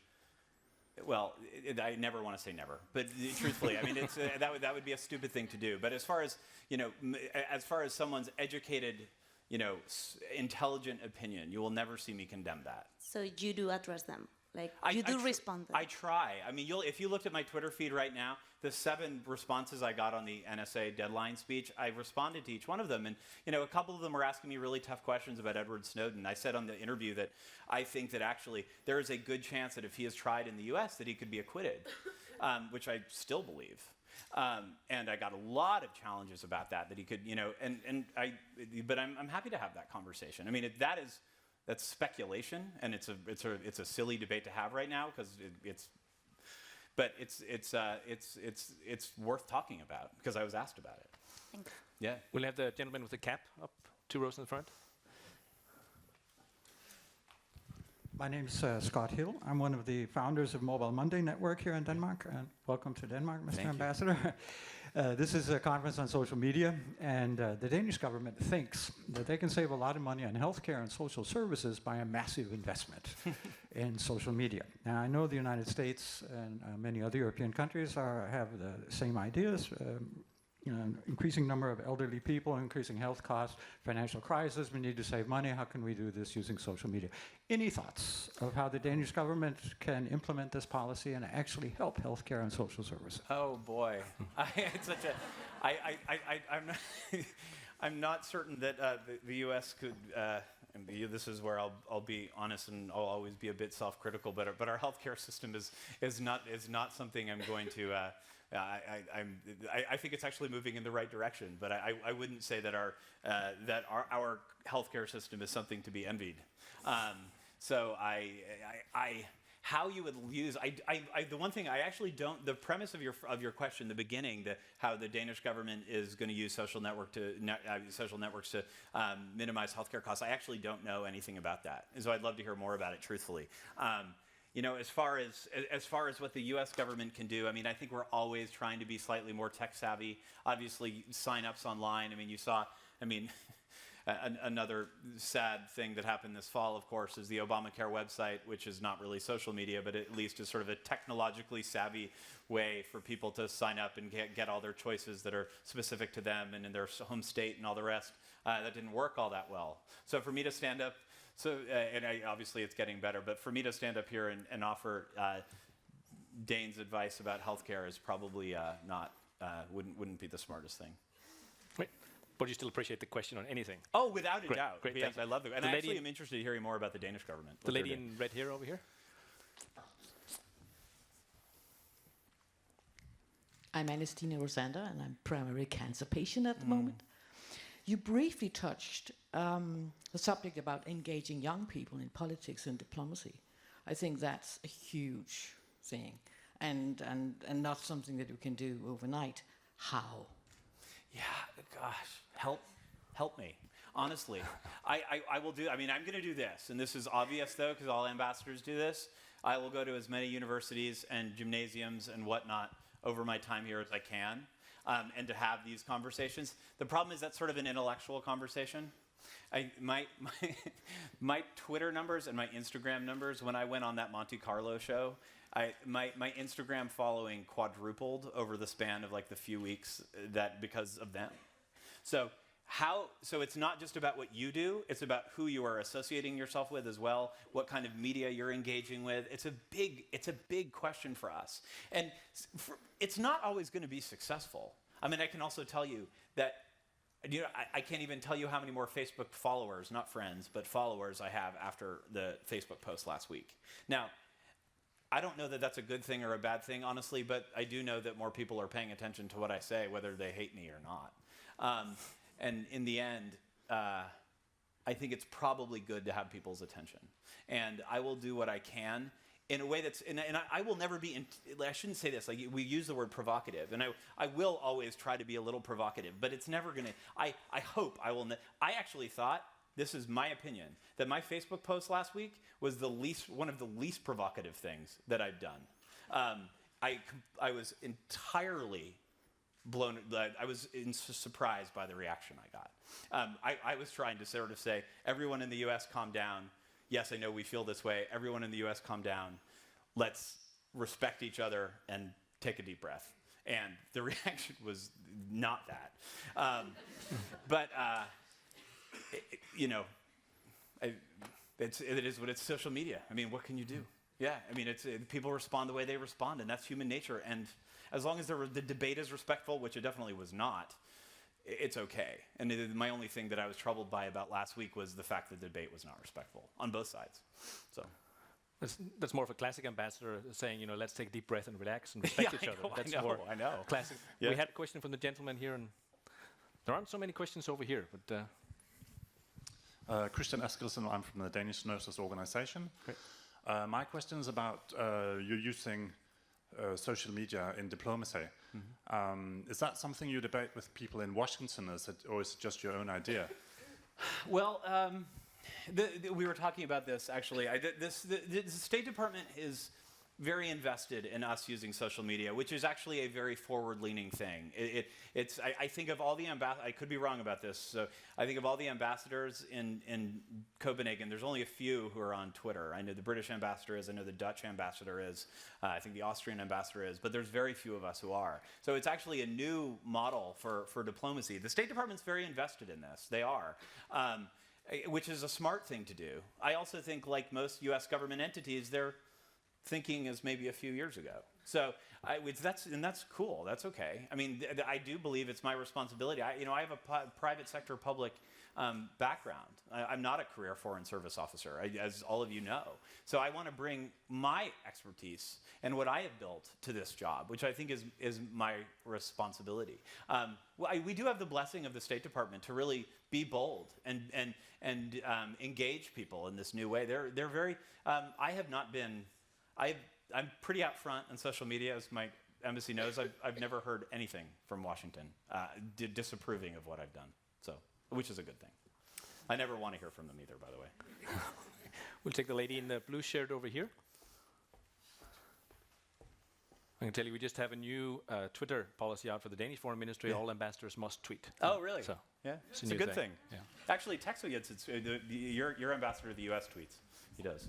S2: Well, I never want to say never, but truthfully, I mean, it's, that would be a stupid thing to do. But as far as, you know, as far as someone's educated, you know, intelligent opinion, you will never see me condemn that.
S5: So you do address them, like you do respond.
S2: I try. I mean, if you looked at my Twitter feed right now, the 7 responses I got on the NSA deadline speech, I responded to each one of them. And, you know, a couple of them were asking me really tough questions about Edward Snowden. I said on the interview that I think that actually there is a good chance that if he is tried in the US that he could be acquitted, which I still believe. And I got a lot of challenges about that he could, you know, but I'm happy to have that conversation. I mean, that's speculation, and it's a silly debate to have right now because it's worth talking about because I was asked about it.
S5: Thank you.
S2: Yeah.
S3: We'll have the gentleman with the cap up 2 rows in the front.
S6: My name's Scott Hill. I'm one of the founders of Mobile Monday Network here in Denmark. And welcome to Denmark, Mr. Ambassador. This is a conference on social media, and the Danish government thinks that they can save a lot of money on healthcare and social services by a massive investment in social media. Now, I know the United States and many other European countries have the same ideas. You know, increasing number of elderly people, increasing health costs, financial crisis, we need to save money. How can we do this using social media? Any thoughts of how the Danish government can implement this policy and actually help healthcare and social services?
S2: Oh boy, it's such I'm not certain that the U.S. could. This is where I'll be honest and I'll always be a bit self-critical. But our healthcare system is not something I'm going to. I think it's actually moving in the right direction, but I wouldn't say that our healthcare system is something to be envied. So how you would use the one thing I actually don't, the premise of your question, the beginning, how the Danish government is going to use social networks to minimize healthcare costs, I actually don't know anything about that, and so I'd love to hear more about it, truthfully. You know, as far as what the U.S. government can do, I mean, I think we're always trying to be slightly more tech savvy. Obviously, sign-ups online. I mean, you saw. I mean, another sad thing that happened this fall, of course, is the Obamacare website, which is not really social media, but at least is sort of a technologically savvy way for people to sign up and get all their choices that are specific to them and in their home state and all the rest. That didn't work all that well. So for me to stand up. So, obviously it's getting better, but for me to stand up here and offer Dane's advice about healthcare is probably wouldn't be the smartest thing.
S3: Wait, but you still appreciate the question on anything?
S2: Oh, without a doubt.
S3: Great,
S2: yes, I love it. And
S3: I
S2: actually am interested in hearing more about the Danish government.
S3: The lady in red here over here.
S7: I'm Anestina Rosander, and I'm primary cancer patient at the moment. You briefly touched the subject about engaging young people in politics and diplomacy. I think that's a huge thing, and not something that you can do overnight. How?
S2: Yeah, gosh, help me. Honestly, I will do. I mean, I'm going to do this, and this is obvious though, because all ambassadors do this. I will go to as many universities and gymnasiums and whatnot over my time here as I can. And to have these conversations. The problem is that's sort of an intellectual conversation. My Twitter numbers and my Instagram numbers, when I went on that Monte Carlo show, my Instagram following quadrupled over the span of like the few weeks because of them. So it's not just about what you do, it's about who you are associating yourself with as well, what kind of media you're engaging with. It's a big question for us. And it's not always going to be successful. I mean, I can also tell you that, you know, I can't even tell you how many more Facebook followers, not friends, but followers I have after the Facebook post last week. Now, I don't know that that's a good thing or a bad thing, honestly, but I do know that more people are paying attention to what I say, whether they hate me or not. And in the end, I think it's probably good to have people's attention. And I will do what I can in a way that's, and I will never be, I shouldn't say this, like we use the word provocative, and I will always try to be a little provocative, but it's never going to, I hope I will, I actually thought, this is my opinion, that my Facebook post last week was one of the least provocative things that I've done. I was entirely blown. I was surprised by the reaction I got. I was trying to sort of say, everyone in the U.S. calm down. Yes, I know we feel this way. Everyone in the U.S. calm down. Let's respect each other and take a deep breath. And the reaction was not that. It is what it's social media. I mean, what can you do? Yeah, I mean, people respond the way they respond, and that's human nature. And as long as the debate is respectful, which it definitely was not, it's okay. And my only thing that I was troubled by about last week was the fact that the debate was not respectful on both sides. So
S3: that's more of a classic ambassador saying, let's take a deep breath and relax and respect each other. That's more classic. Yeah. We had a question from the gentleman here, and there aren't so many questions over here, but.
S8: Christian Eskilsson, I'm from the Danish Nurses Organization.
S3: Great.
S8: My question is about you using social media in diplomacy. Mm-hmm. Is that something you debate with people in Washington, or is it just your own idea?
S2: Well, we were talking about this actually. The State Department is very invested in us using social media, which is actually a very forward-leaning thing. I think of all the I could be wrong about this. So I think of all the ambassadors in Copenhagen, there's only a few who are on Twitter. I know the British ambassador is. I know the Dutch ambassador is. I think the Austrian ambassador is. But there's very few of us who are. So it's actually a new model for diplomacy. The State Department's very invested in this. They are. Which is a smart thing to do. I also think, like most U.S. government entities, they're thinking as maybe a few years ago. So that's cool. That's okay. I mean, I do believe it's my responsibility. I have a private sector public background. I'm not a career foreign service officer, as all of you know. So I want to bring my expertise and what I have built to this job, which I think is my responsibility. We do have the blessing of the State Department to really be bold and engage people in this new way. They're very. I have not been. I'm pretty out front on social media, as my embassy knows. I've never heard anything from Washington disapproving of what I've done, which is a good thing. I never want to hear from them either, by the way.
S3: We'll take the lady in the blue shirt over here. I can tell you, we just have a new Twitter policy out for the Danish Foreign Ministry. Yeah. All ambassadors must tweet.
S2: Oh, really?
S3: So,
S2: yeah, it's a good thing. Yeah. Actually, Texel gets your ambassador of the U.S. tweets. He does.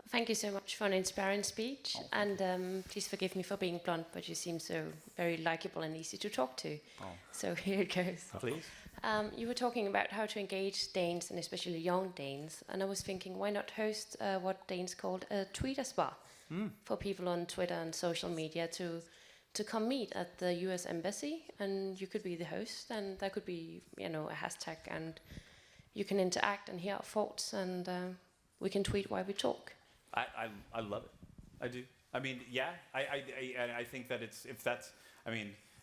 S9: Thank you so much for an inspiring speech, and please forgive me for being blunt, but you seem so very likable and easy to talk to. Oh. So here it goes.
S2: Please.
S9: You were talking about how to engage Danes, and especially young Danes, and I was thinking, why not host what Danes called a tweeter spa for people on Twitter and social media to come meet at the U.S. Embassy, and you could be the host, and there could be a hashtag, and you can interact and hear our thoughts, and we can tweet while we talk.
S2: I love it. I do. I mean, yeah. I think that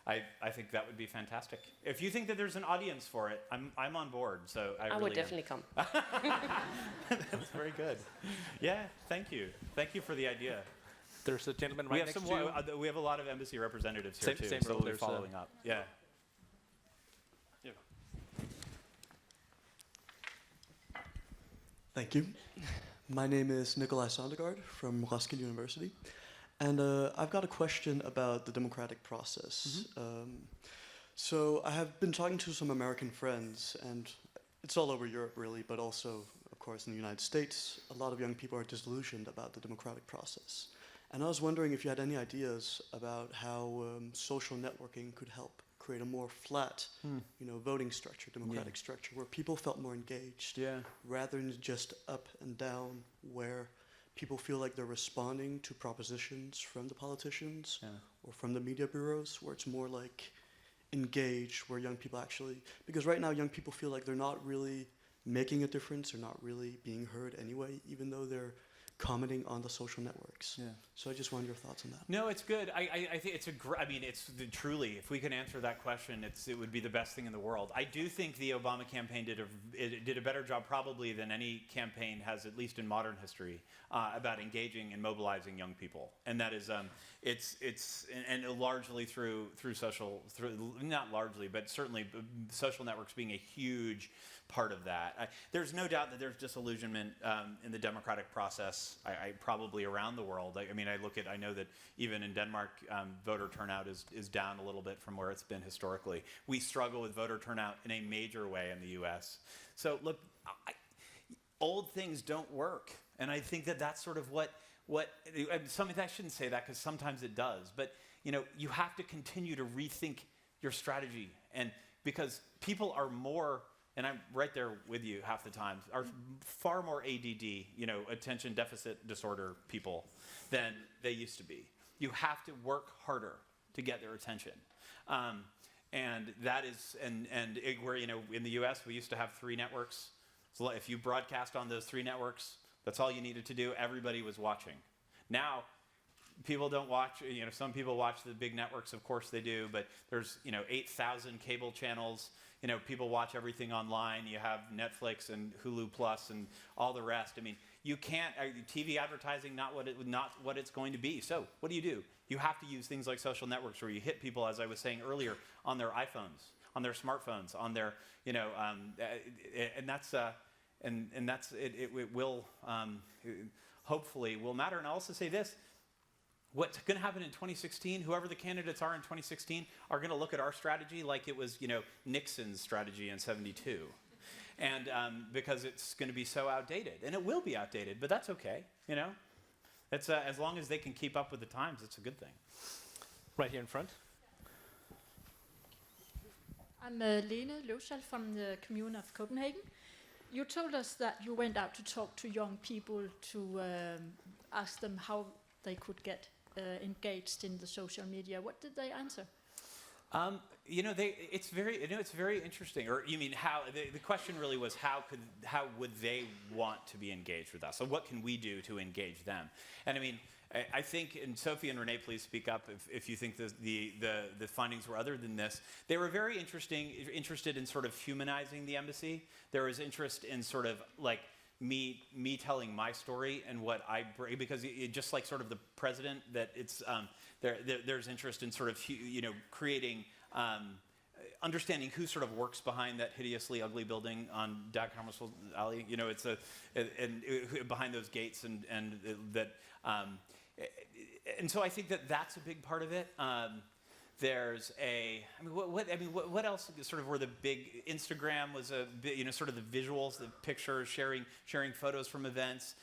S2: I think that would be fantastic. If you think that there's an audience for it, I'm on board. So I really
S9: would definitely come.
S2: That's very good. Yeah. Thank you. Thank you for the idea.
S3: There's a gentleman right next to you.
S2: We have a lot of embassy representatives here too.
S3: Same
S2: so we'll be following up. Yeah.
S10: Thank you. My name is Nikolai Sondergaard from Roskilde University, and I've got a question about the democratic process. Mm-hmm. So I have been talking to some American friends, and it's all over Europe really, but also, of course, in the United States, a lot of young people are disillusioned about the democratic process. And I was wondering if you had any ideas about how social networking could help create a more flat, voting structure, democratic structure, where people felt more engaged, rather than just up and down, where people feel like they're responding to propositions from the politicians or from the media bureaus, where it's more like engaged, where young people actually, because right now young people feel like they're not really making a difference, or not really being heard anyway, even though they're commenting on the social networks. Yeah. So I just wanted your thoughts on that.
S2: No, it's good. I think it's truly, if we can answer that question, it would be the best thing in the world. I do think the Obama campaign did a better job probably than any campaign has, at least in modern history, about engaging and mobilizing young people. And that is, and largely through not largely, but certainly social networks being a huge part of that. There's no doubt that there's disillusionment in the democratic process. I probably around the world. I know that even in Denmark, voter turnout is down a little bit from where it's been historically. We struggle with voter turnout in a major way in the U.S. So look, old things don't work, and I think that that's sort of what I shouldn't say that because sometimes it does, but you have to continue to rethink your strategy, and because people are more, and I'm right there with you half the time, are far more ADD, attention deficit disorder people than they used to be. You have to work harder to get their attention. And that is, where, in the US, we used to have 3 networks. So if you broadcast on those 3 networks, that's all you needed to do. Everybody was watching. Now, people don't watch, some people watch the big networks, of course they do, but there's, 8,000 cable channels. People watch everything online. You have Netflix and Hulu Plus and all the rest. I mean, you can't, TV advertising, not what it's going to be. So what do? You have to use things like social networks where you hit people, as I was saying earlier, on their iPhones, on their smartphones, on their, and that's, it will, hopefully will matter. And I'll also say this, what's going to happen in 2016, whoever the candidates are in 2016 are going to look at our strategy like it was, Nixon's strategy in '72. And because it's going to be so outdated. And it will be outdated, but that's okay, It's, as long as they can keep up with the times, it's a good thing.
S3: Right here in front.
S11: I'm Lene Løvsal from the Commune of Copenhagen. You told us that you went out to talk to young people to ask them how they could get engaged in the social media. What did they answer? It's very interesting. Or you mean how? The question really was how would they want to be engaged with us? So what can we do to engage them? And I mean, I think, and Sophie and Renee, please speak up if you think the findings were other than this. They were very interested in sort of humanizing the embassy. There was interest in sort of like me telling my story and what I bring, because just like sort of the president, that it's there's interest in sort of creating understanding who sort of works behind that hideously ugly building on Dag Hammarskjöld Alley. It's behind those gates and that. And so I think that's a big part of it. There's what else sort of were the big, Instagram was a bit, sort of the visuals, the pictures, sharing photos from events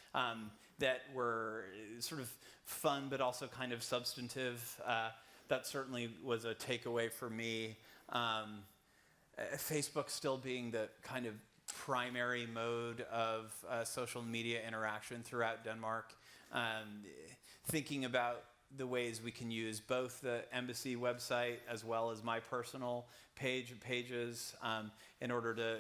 S11: that were sort of fun but also kind of substantive. That certainly was a takeaway for me. Facebook still being the kind of primary mode of social media interaction throughout Denmark. Thinking about the ways we can use both the embassy website as well as my personal pages in order to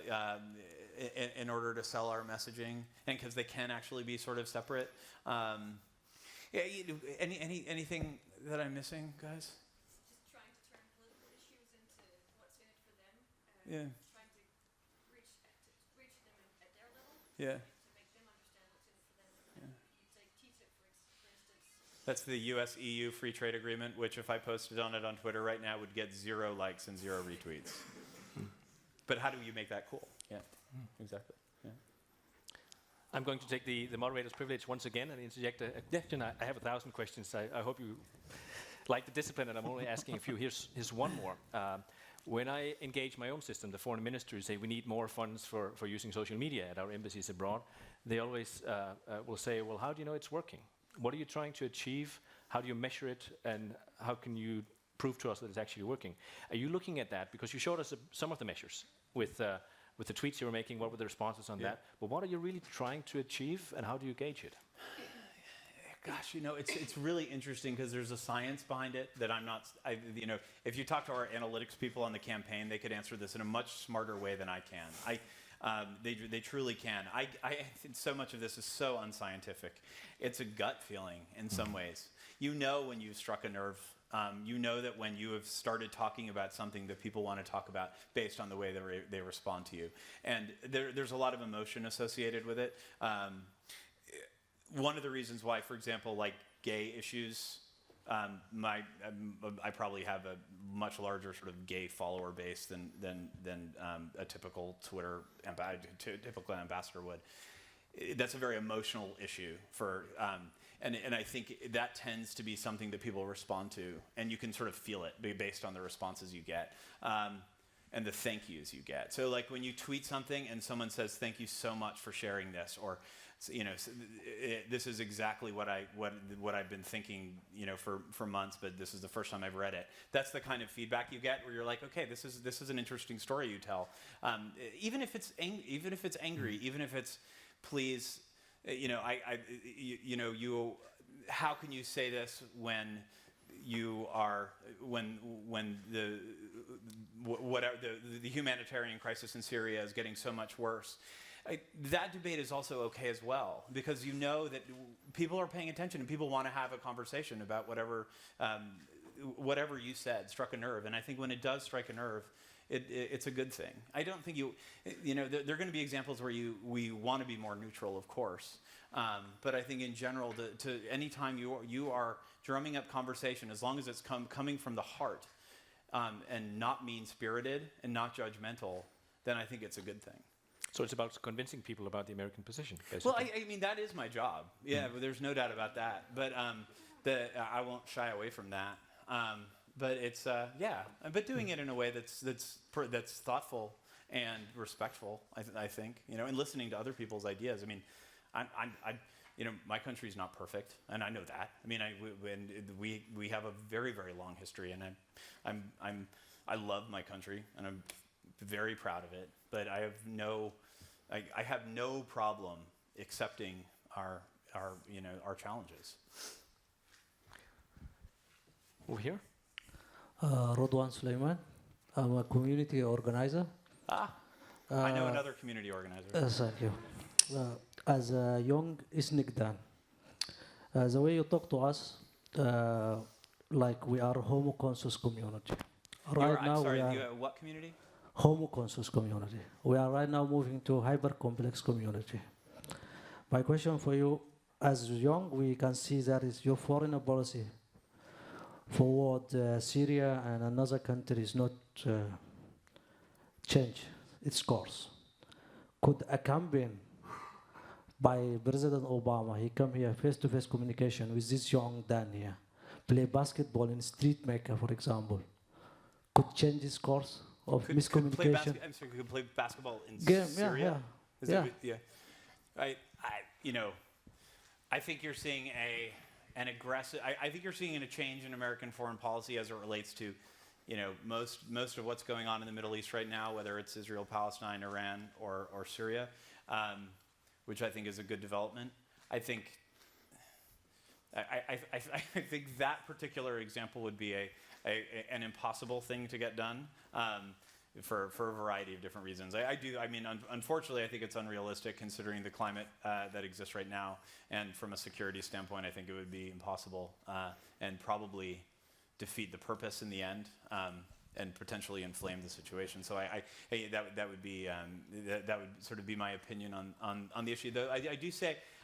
S11: sell our messaging, and because they can actually be sort of separate. Anything that I'm missing, guys? Just trying to turn political issues into what's in it for them.
S2: Yeah.
S11: Trying to reach them at their level.
S2: Yeah.
S11: To make them understand what's in it for them. You take TTIP, for instance.
S2: That's the US-EU free trade agreement, which if I posted on it on Twitter right now would get 0 likes and 0 retweets. But how do you make that cool? Yeah, exactly. Yeah.
S3: I'm going to take the moderator's privilege once again and interject a question. I have 1,000 questions. I hope you like the discipline, and I'm only asking a few. Here's one more. When I engage my own system, the foreign ministry say we need more funds for using social media at our embassies abroad, they always will say, well, how do you know it's working? What are you trying to achieve? How do you measure it? And how can you prove to us that it's actually working? Are you looking at that? Because you showed us some of the measures with the tweets you were making. What were the responses on that? But what are you really trying to achieve, and how do you gauge it?
S2: Gosh, it's really interesting because there's a science behind it that I'm not. If you talk to our analytics people on the campaign, they could answer this in a much smarter way than I can. They truly can. I think so much of this is so unscientific. It's a gut feeling in some ways. When you've struck a nerve. That when you have started talking about something that people want to talk about based on the way they respond to you. And there's a lot of emotion associated with it. One of the reasons why, for example, like gay issues, I probably have a much larger sort of gay follower base than a typical typical ambassador would. That's a very emotional issue for, and I think that tends to be something that people respond to, and you can sort of feel it based on the responses you get, and the thank yous you get. So like when you tweet something and someone says, thank you so much for sharing this, or this is exactly what I've been thinking, for months, but this is the first time I've read it. That's the kind of feedback you get, where you're like, okay, this is an interesting story you tell, even if it's angry, even if it's please, how can you say this when you are when the humanitarian crisis in Syria is getting so much worse? That debate is also okay as well, because you know that people are paying attention and people want to have a conversation about whatever you said struck a nerve. And I think when it does strike a nerve, it's a good thing. I don't think there are going to be examples where we want to be more neutral, of course. But I think in general, to any time you are drumming up conversation, as long as it's coming from the heart and not mean-spirited and not judgmental, then I think it's a good thing.
S3: So it's about convincing people about the American position, basically.
S2: Well, I mean, that is my job. Yeah, but there's no doubt about that. But I won't shy away from that. But it's but doing it in a way that's thoughtful and respectful. I think, and listening to other people's ideas. I mean, my country's not perfect, and I know that. I mean, we have a very, very long history, and I love my country, and I'm very proud of it. But I have no problem accepting our challenges.
S3: Over here.
S12: Rodwan Suleiman. I'm a community organizer.
S2: I know another community organizer.
S12: Thank you. As a young Isnigdan, the way you talk to us, like we are homo conscious community.
S2: I'm sorry, what community?
S12: Homo conscious community. We are right now moving to hyper complex community. My question for you, as young, we can see that is your foreign policy forward Syria and another country is not change its course. Could a campaign by President Obama, he come here face-to-face communication with this young Dan here, play basketball in street Mecca, for example, could change this course of miscommunication?
S2: Could play basketball in
S12: Syria?
S2: Yeah. I think you're seeing an aggressive. I think you're seeing a change in American foreign policy as it relates to, most of what's going on in the Middle East right now, whether it's Israel, Palestine, Iran, or Syria, which I think is a good development. I think that particular example would be an impossible thing to get done. For a variety of different reasons. Unfortunately, I think it's unrealistic considering the climate that exists right now. And from a security standpoint, I think it would be impossible and probably defeat the purpose in the end and potentially inflame the situation. So that would sort of be my opinion on the issue. Though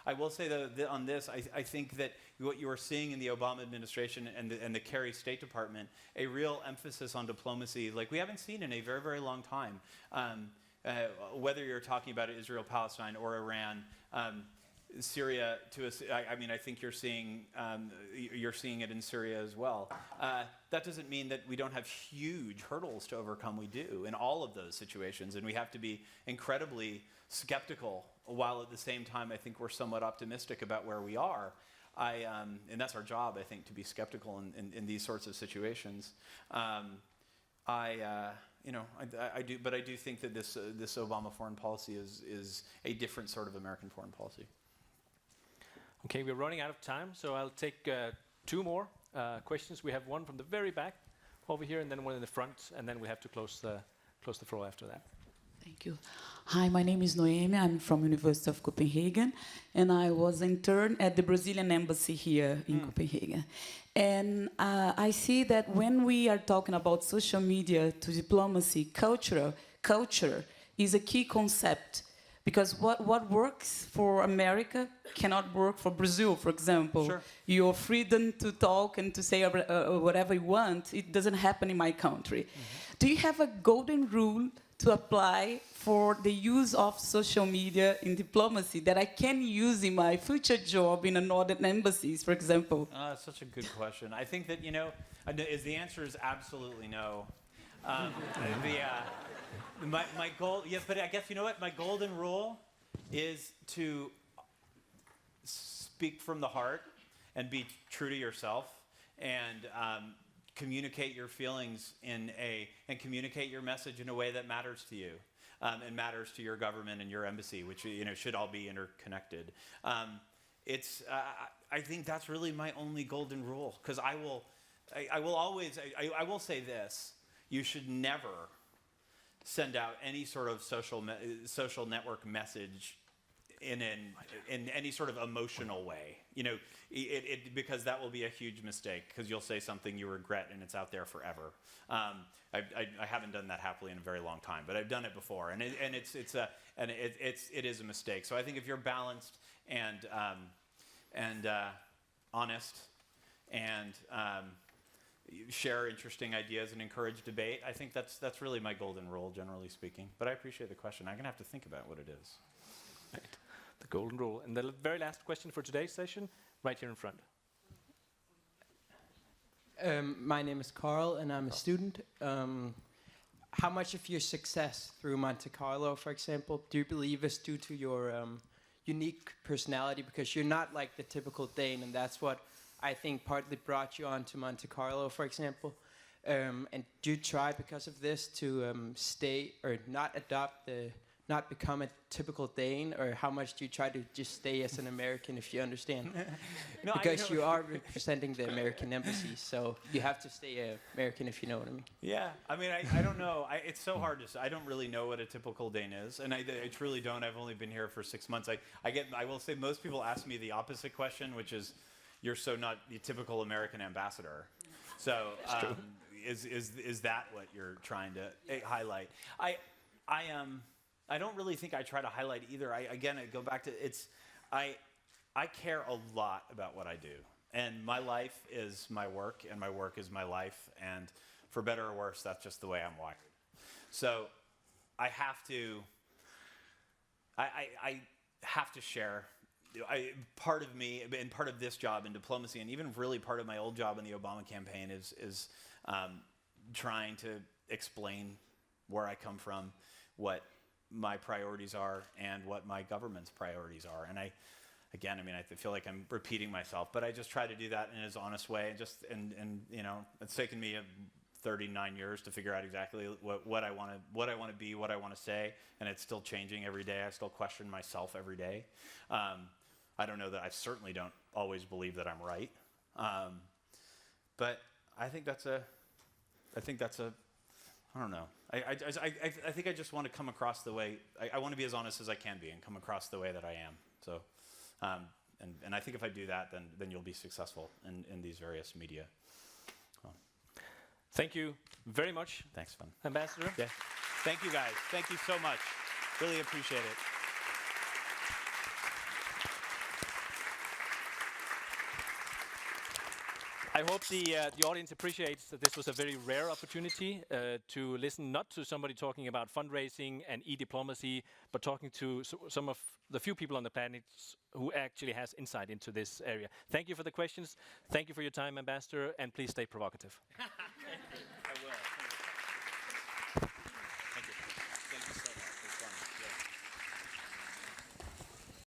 S2: I will say that on this, I think that what you are seeing in the Obama administration and the Kerry State Department, a real emphasis on diplomacy like we haven't seen in a very, very long time. Whether you're talking about Israel, Palestine, or Iran, Syria. I think you're seeing it in Syria as well. That doesn't mean that we don't have huge hurdles to overcome. We do in all of those situations, and we have to be incredibly skeptical, while at the same time I think we're somewhat optimistic about where we are. And that's our job, I think, to be skeptical in these sorts of situations. I do think that this Obama foreign policy is a different sort of American foreign policy.
S3: Okay, we're running out of time, so I'll take two more questions. We have one from the very back over here, and then one in the front, and then we have to close the floor after that.
S13: Thank you. Hi, my name is Noemi. I'm from University of Copenhagen, and I was intern at the Brazilian embassy here in Copenhagen. And I see that when we are talking about social media to diplomacy, culture is a key concept. Because what works for America cannot work for Brazil, for example.
S2: Sure.
S13: Your freedom to talk and to say whatever you want, it doesn't happen in my country. Mm-hmm. Do you have a golden rule to apply for the use of social media in diplomacy that I can use in my future job in northern embassies, for example?
S2: That's such a good question. I think that, the answer is absolutely no. My goal, yes, but I guess you know what? My golden rule is to speak from the heart and be true to yourself and communicate your feelings and communicate your message in a way that matters to you and matters to your government and your embassy, which should all be interconnected. I think that's really my only golden rule, because I will say this: you should never send out any sort of social network message in any sort of emotional way, because that will be a huge mistake, because you'll say something you regret and it's out there forever. I haven't done that happily in a very long time, but I've done it before, and it is a mistake. So I think if you're balanced and honest and share interesting ideas and encourage debate, I think that's really my golden rule, generally speaking. But I appreciate the question. I'm gonna have to think about what it is.
S3: Right. The golden rule. And the very last question for today's session, right here in front.
S14: My name is Carl, and I'm a student. How much of your success through Monte Carlo, for example, do you believe is due to your unique personality? Because you're not like the typical Dane, and that's what I think partly brought you on to Monte Carlo, for example. And do you try, because of this, to stay or not become a typical Dane, or how much do you try to just stay as an American, if you understand?
S2: No,
S14: because you are representing the American embassy, so you have to stay American, if you know what I mean.
S2: Yeah, I mean, I don't know. It's so hard to say. I don't really know what a typical Dane is, and I truly don't. I've only been here for 6 months. I will say most people ask me the opposite question, which is, you're so not the typical American ambassador. So is that what you're trying to highlight? I don't really think I try to highlight either. I go back to I care a lot about what I do, and my life is my work, and my work is my life, and for better or worse, that's just the way I'm wired. So I have to share. Part of me, and part of this job in diplomacy, and even really part of my old job in the Obama campaign is trying to explain where I come from, what my priorities are, and what my government's priorities are. And I feel like I'm repeating myself, but I just try to do that in as honest way. And it's taken me 39 years to figure out exactly what I want to be, what I want to say, and it's still changing every day. I still question myself every day. I don't know that I certainly don't always believe that I'm right, but I think that's a I don't know. I think I just want to come across the way I want to be as honest as I can be and come across the way that I am. So, and I think if I do that, then you'll be successful in these various media.
S3: Thank you very much.
S2: Thanks, Fun.
S3: Ambassador.
S2: Yeah. Thank you, guys. Thank you so much. Really appreciate it.
S3: I hope the audience appreciates that this was a very rare opportunity to listen not to somebody talking about fundraising and e-diplomacy, but talking to some of the few people on the planet who actually has insight into this area. Thank you for the questions. Thank you for your time, Ambassador, and please stay provocative.